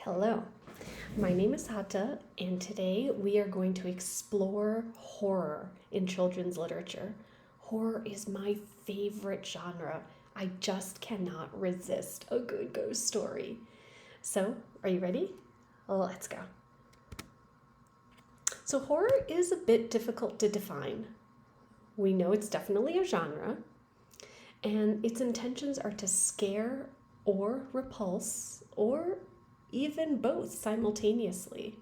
Hello, my name is Hata, and today we are going to explore horror in children's literature. Horror is my favorite genre. I just cannot resist a good ghost story. So, are you ready? Let's go. So, horror is a bit difficult to define. We know it's definitely a genre, and its intentions are to scare or repulse or even both simultaneously.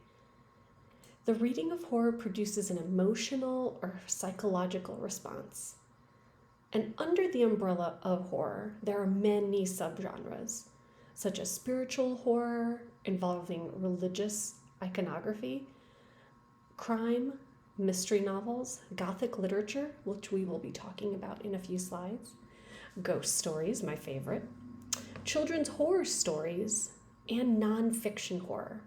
The reading of horror produces an emotional or psychological response. And under the umbrella of horror, there are many subgenres, such as spiritual horror involving religious iconography, crime, mystery novels, gothic literature, which we will be talking about in a few slides, ghost stories, my favorite, children's horror stories, and nonfiction horror.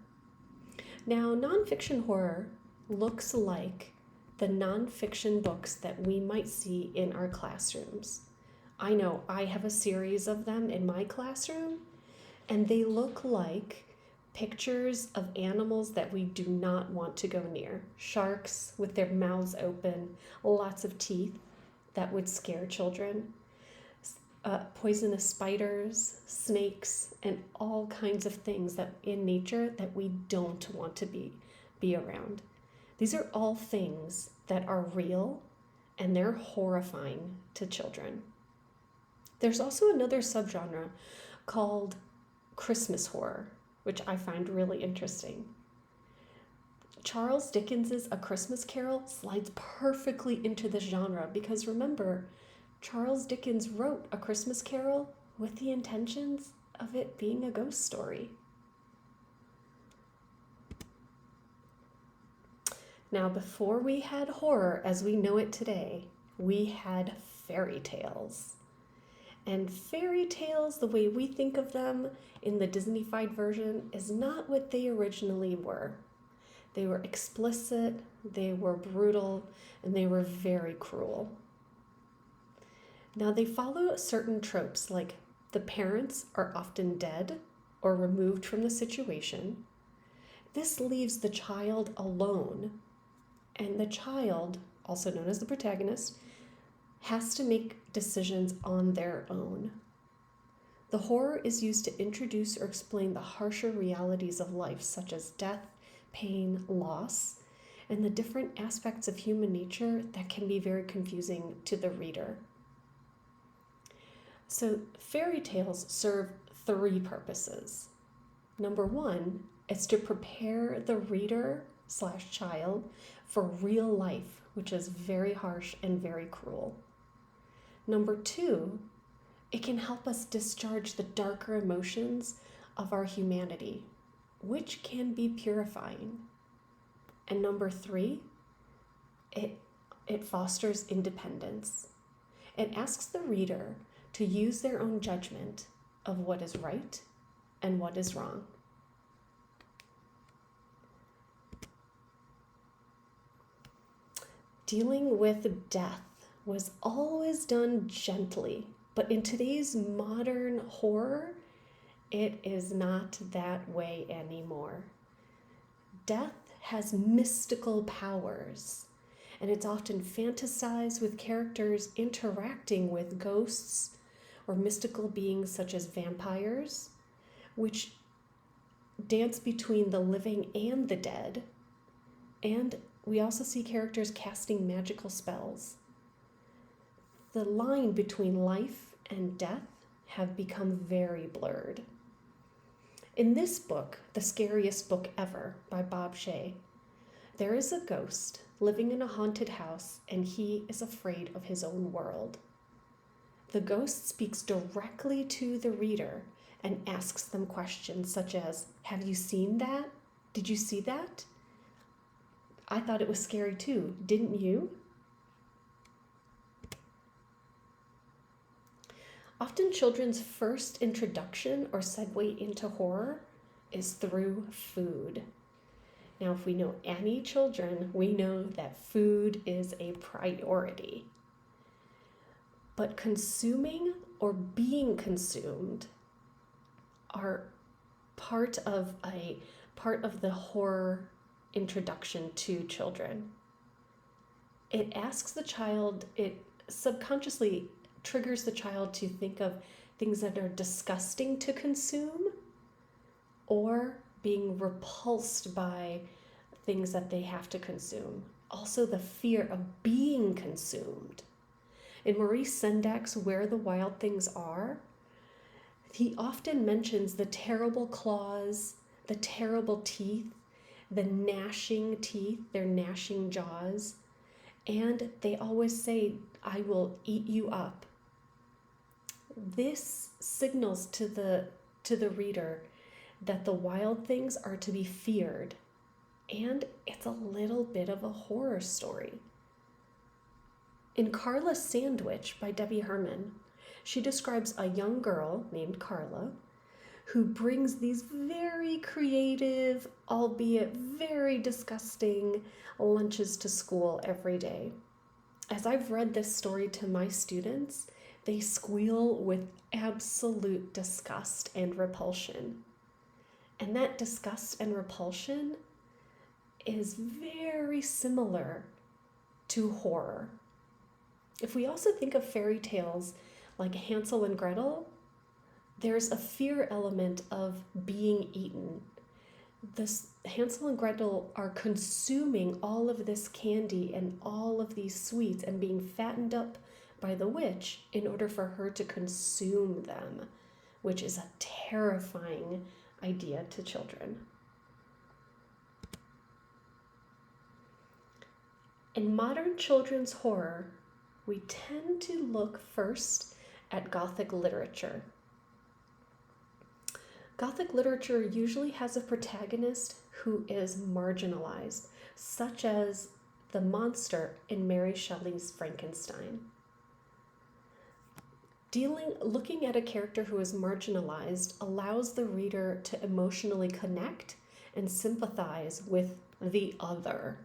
Now, nonfiction horror looks like the nonfiction books that we might see in our classrooms. I know I have a series of them in my classroom, and they look like pictures of animals that we do not want to go near. Sharks with their mouths open, lots of teeth that would scare children. Poisonous spiders, snakes, and all kinds of things that in nature that we don't want to be around. These are all things that are real and they're horrifying to children. There's also another subgenre called Christmas horror, which I find really interesting. Charles Dickens's A Christmas Carol slides perfectly into this genre because remember, Charles Dickens wrote A Christmas Carol with the intentions of it being a ghost story. Now, before we had horror as we know it today, we had fairy tales. And fairy tales, the way we think of them in the Disney-fied version, is not what they originally were. They were explicit, they were brutal, and they were very cruel. Now, they follow certain tropes like the parents are often dead or removed from the situation. This leaves the child alone, and the child, also known as the protagonist, has to make decisions on their own. The horror is used to introduce or explain the harsher realities of life, such as death, pain, loss, and the different aspects of human nature that can be very confusing to the reader. So, fairy tales serve three purposes. Number one is to prepare the reader / child for real life, which is very harsh and very cruel. Number two, it can help us discharge the darker emotions of our humanity, which can be purifying. And number three, it fosters independence. It asks the reader to use their own judgment of what is right and what is wrong. Dealing with death was always done gently, but in today's modern horror, it is not that way anymore. Death has mystical powers, and it's often fantasized with characters interacting with ghosts or mystical beings such as vampires, which dance between the living and the dead. And we also see characters casting magical spells. The line between life and death have become very blurred. In this book, The Scariest Book Ever by Bob Shea, there is a ghost living in a haunted house and he is afraid of his own world. The ghost speaks directly to the reader and asks them questions such as, "Have you seen that? Did you see that? I thought it was scary too, didn't you?" Often children's first introduction or segue into horror is through food. Now, if we know any children, we know that food is a priority. But consuming or being consumed are part of the horror introduction to children. It asks the child, it subconsciously triggers the child to think of things that are disgusting to consume or being repulsed by things that they have to consume. Also, the fear of being consumed. In Maurice Sendak's Where the Wild Things Are, he often mentions the terrible claws, the terrible teeth, the gnashing teeth, their gnashing jaws, and they always say, "I will eat you up." This signals to the reader that the wild things are to be feared, and it's a little bit of a horror story. In Carla Sandwich by Debbie Herman, she describes a young girl named Carla who brings these very creative, albeit very disgusting, lunches to school every day. As I've read this story to my students, they squeal with absolute disgust and repulsion. And that disgust and repulsion is very similar to horror. If we also think of fairy tales like Hansel and Gretel, there's a fear element of being eaten. Hansel and Gretel are consuming all of this candy and all of these sweets and being fattened up by the witch in order for her to consume them, which is a terrifying idea to children. In modern children's horror, we tend to look first at Gothic literature. Gothic literature usually has a protagonist who is marginalized, such as the monster in Mary Shelley's Frankenstein. Looking at a character who is marginalized allows the reader to emotionally connect and sympathize with the other,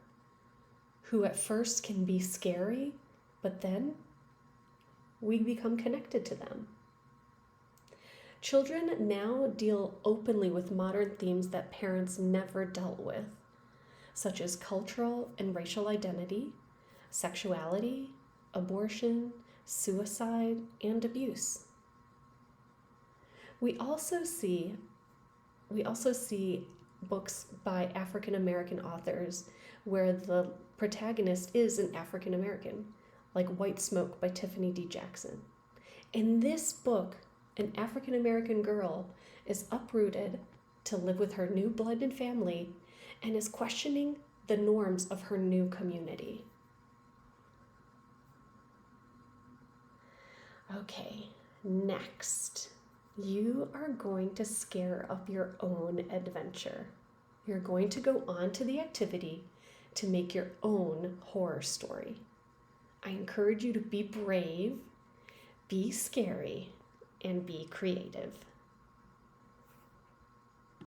who at first can be scary, but then we become connected to them. Children now deal openly with modern themes that parents never dealt with, such as cultural and racial identity, sexuality, abortion, suicide, and abuse. We also see books by African American authors where the protagonist is an African American, like White Smoke by Tiffany D. Jackson. In this book, an African American girl is uprooted to live with her new blended family and is questioning the norms of her new community. Okay, next, you are going to scare up your own adventure. You're going to go on to the activity to make your own horror story. I encourage you to be brave, be scary, and be creative.